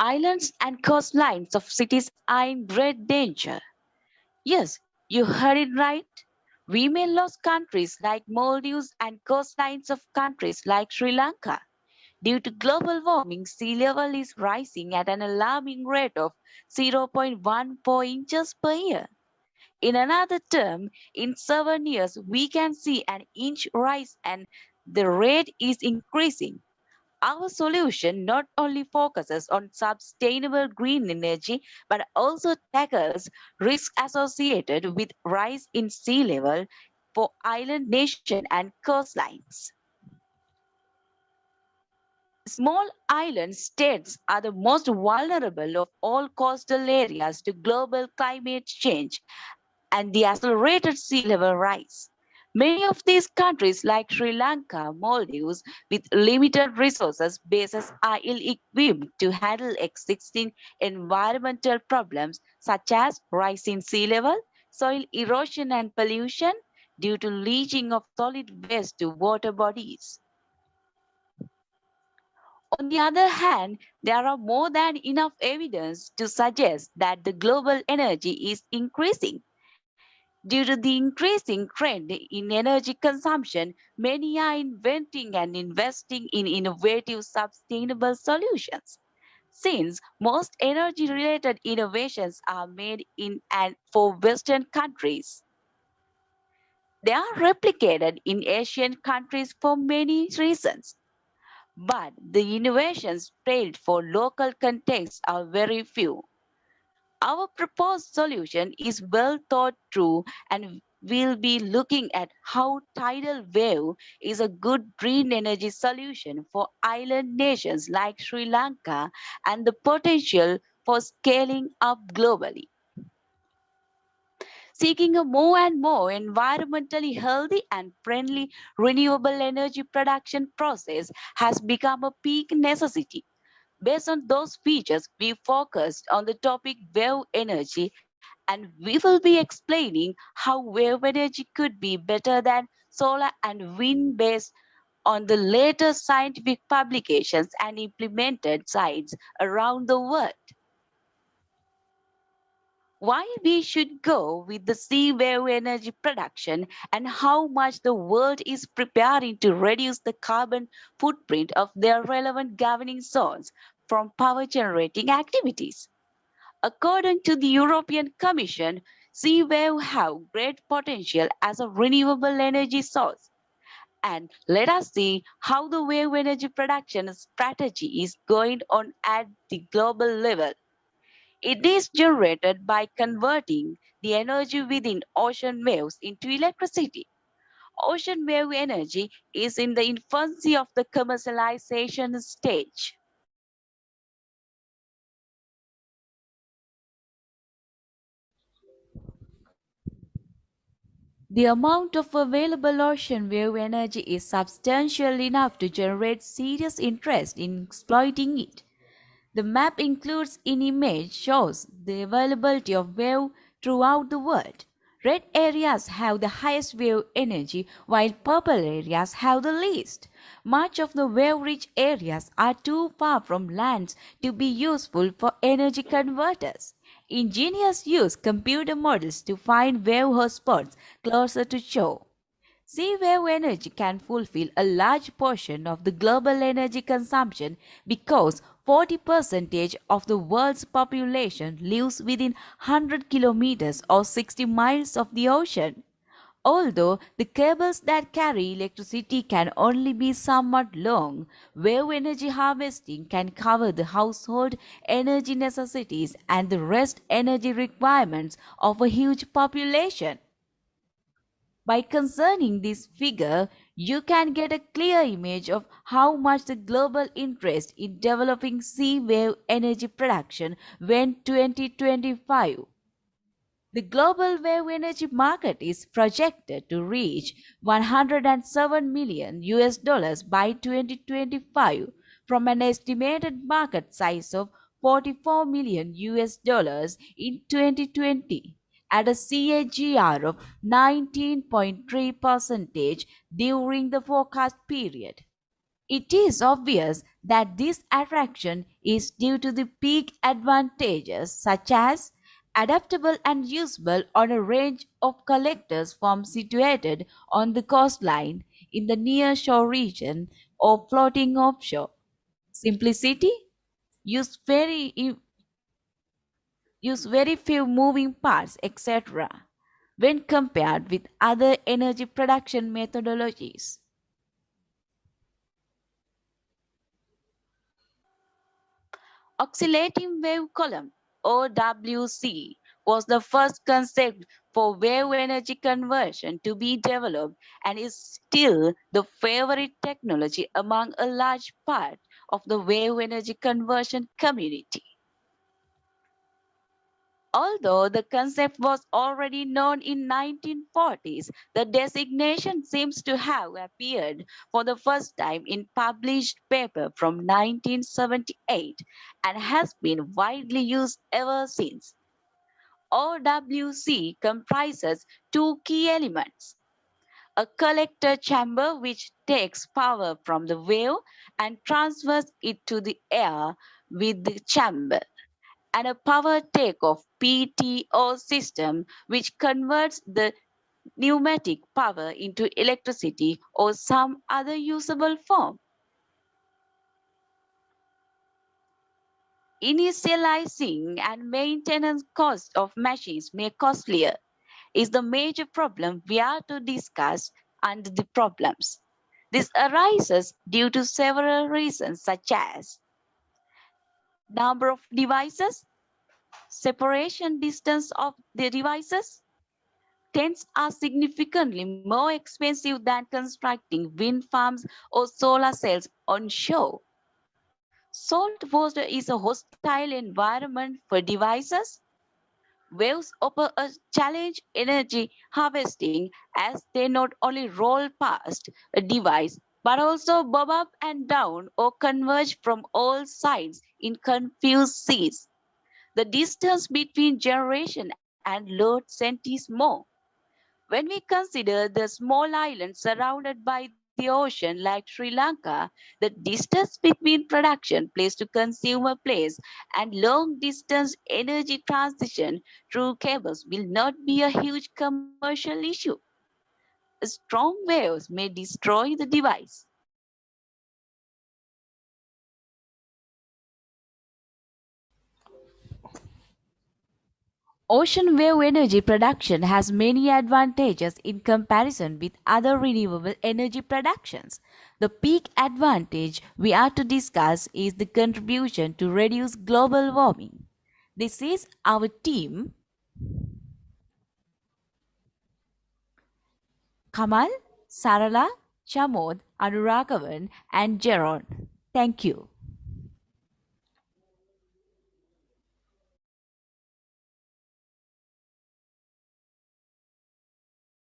Islands and coastlines of cities are in great danger. Yes, you heard it right. We may lose countries like Maldives and coastlines of countries like Sri Lanka. Due to global warming, sea level is rising at an alarming rate of 0.14 inches per year. In another term, in 7 years, we can see an inch rise and the rate is increasing. Our solution not only focuses on sustainable green energy but also tackles risks associated with rise in sea level for island nation and coastlines. Small island states are the most vulnerable of all coastal areas to global climate change and the accelerated sea level rise. Many of these countries, like Sri Lanka, Maldives, with limited resources bases, are ill-equipped to handle existing environmental problems such as rising sea level, soil erosion and pollution due to leaching of solid waste to water bodies. On the other hand, there are more than enough evidence to suggest that the global energy is increasing. Due to the increasing trend in energy consumption, many are inventing and investing in innovative sustainable solutions. Since most energy related innovations are made in and for Western countries, they are replicated in Asian countries for many reasons. But the innovations tailored for local contexts are very few. Our proposed solution is well thought through and we'll be looking at how tidal wave is a good green energy solution for island nations like Sri Lanka and the potential for scaling up globally. Seeking a more and more environmentally healthy and friendly renewable energy production process has become a peak necessity. Based on those features, we focused on the topic wave energy and we will be explaining how wave energy could be better than solar and wind based on the latest scientific publications and implemented sites around the world. Why we should go with the sea wave energy production and how much the world is preparing to reduce the carbon footprint of their relevant governing zones from power generating activities. According to the European Commission, sea wave have great potential as a renewable energy source. And let us see how the wave energy production strategy is going on at the global level. It is generated by converting the energy within ocean waves into electricity. Ocean wave energy is in the infancy of the commercialization stage. The amount of available ocean wave energy is substantial enough to generate serious interest in exploiting it. The map includes an image shows the availability of wave throughout the world. Red areas have the highest wave energy while purple areas have the least. Much of the wave-rich areas are too far from lands to be useful for energy converters. Engineers use computer models to find wave hotspots closer to shore. Sea wave energy can fulfill a large portion of the global energy consumption because 40% of the world's population lives within 100 kilometers or 60 miles of the ocean. Although the cables that carry electricity can only be somewhat long, wave energy harvesting can cover the household energy necessities and the rest energy requirements of a huge population. By concerning this figure, you can get a clear image of how much the global interest in developing sea wave energy production went 2025. The global wave energy market is projected to reach 107 million US dollars by 2025 from an estimated market size of 44 million US dollars in 2020 at a CAGR of 19.3% during the forecast period. It is obvious that this attraction is due to the peak advantages such as adaptable and usable on a range of collectors farms situated on the coastline, in the near shore region, or floating offshore. Simplicity, use very use very few moving parts, etc., when compared with other energy production methodologies. Oscillating wave column (OWC) was the first concept for wave energy conversion to be developed and is still the favorite technology among a large part of the wave energy conversion community. Although the concept was already known in 1940s, the designation seems to have appeared for the first time in published paper from 1978 and has been widely used ever since. OWC comprises two key elements: a collector chamber which takes power from the wave and transfers it to the air with the chamber, and a power takeoff PTO system which converts the pneumatic power into electricity or some other usable form. Initializing and maintenance cost of machines may costlier is the major problem we are to discuss under the problems. This arises due to several reasons such as number of devices, separation distance of the devices. Tents are significantly more expensive than constructing wind farms or solar cells on shore. Salt water is a hostile environment for devices. Waves offer a challenge energy harvesting as they not only roll past a device but also bob up and down or converge from all sides in confused seas. The distance between generation and load center is more. When we consider the small islands surrounded by the ocean like Sri Lanka, the distance between production place to consumer place and long distance energy transition through cables will not be a huge commercial issue. Strong waves may destroy the device. Ocean wave energy production has many advantages in comparison with other renewable energy productions. The peak advantage we are to discuss is the contribution to reduce global warming. This is our team: Kamal, Sarala, Chamod, Anuragavan, and Jeron. Thank you.